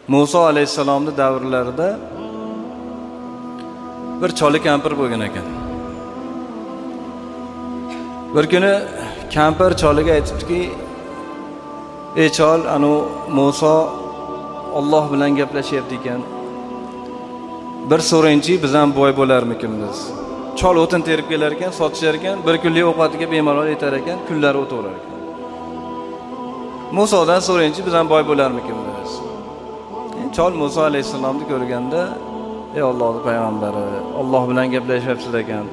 Musa alayhissalomning davrlarida bir choli kampir bo'lgan ekan. Bir kuni kampir choliga aytibdiki, "Ey chol, Musa Alloh bilan gaplashyapti ekan. Bir so'raychi, biz ham boy bo'larmikinmiz?" Chol o'tin terib kelar ekan, sotishar ekan, bir kunlik ovqatiga bemalol yetar ekan, kunlari o'taverar ekan. Musodan so'raychi, biz ham boy bo'larmikinmiz? Chol Musa alayhissalomni ko'rganda, "Ey Allohning payg'ambari, Alloh bilan gaplashyapsiz ekan.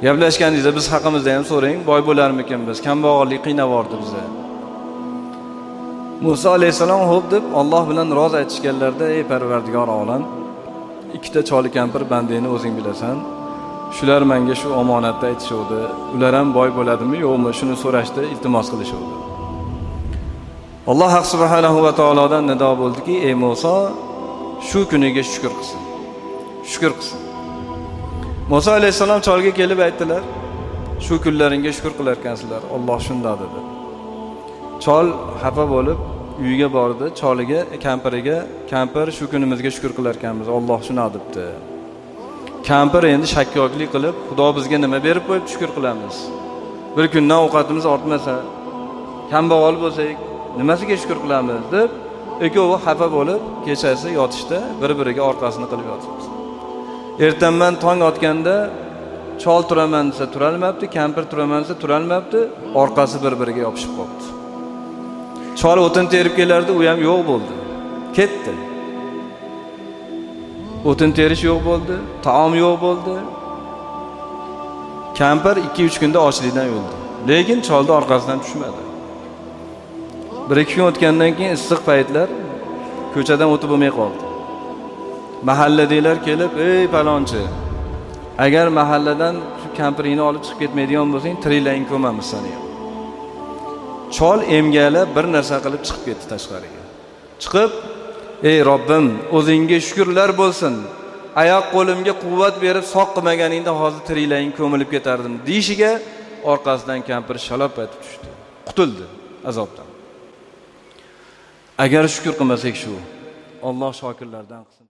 Gaplashganingizda biz haqimizda ham so'rang, boy bo'larmikinmiz? Kambag'allik qiynavordi bizni." Musa alayhissalom xo'p deb Alloh bilan roz aytishganlarda, "Ey Parvardigor olam, ikkita choli kampir bandeni o'zing bilasan. Shular menga shu omonatda aytishuvdi. Ular ham boy bo'ladimi, yo'qmi? Shuni so'rashdi, iltimos qilishuvdi." Alloh subhanahu va taolodan nido bo'ldiki, "Ey Musa, shu kuniga shukr qilsin. Shukr qilsin." Musa alayhissalom cholga kelib aytdilar, "Shu kunlaringga shukr qilar ekansizlar. Alloh shunda" dedi. Chol xafa bo'lib uyiga bordi, choliga, kampiriga, "Kampir, shu kunimizga shukr qilar ekanmiz. Alloh shuna debdi." Kampir endi shakkoklik qilib, "Xudo bizga nima berib qo'yib shukr qilamiz? Bir kundan ovqatimiz ortmasa, kambag'al bo'lsak, nimasiga shukr qilamiz?" deb ikkovi xafa bo'lib kechasi yotishda bir-biriga orqasini qilib yotibdi. Ertanman tong otganda chol turaman desa turolmabdi, kampir turaman desa turolmabdi, orqasi bir-biriga yopishib qoldi. Chol o'tin terib kelardi, u ham yo'q bo'ldi. Ketdi. O'tin terish yo'q bo'ldi, taom yo'q bo'ldi. Kampir 2-3 kunda ochlikdan o'ldi. Lekin cholni orqasidan tushmadi. 1-2 kun o'tgandan keyin issiq paytlar ko'chadan o'tib bo'lmay qoldi. Mahalladagilar kelib, "Ey palonchi, agar mahalladan shu kampiringni olib chiqib ketmaydigan bo'lsang, tiriklaring ko'mamiz seni." Chol emgalab bir narsa qilib chiqib ketdi tashqariga. Chiqib, "Ey Robbim, o'zingga shukrlar bo'lsin. Oyoq qo'limga quvvat berib sog' qilmaganingda hozir tiriklaring ko'milib ketardim" deyishiga orqasidan kampir shalop etib tushdi. Qutuldi azobdan. Agar shukr qilmasak shu, Alloh shokirlardan qilsin.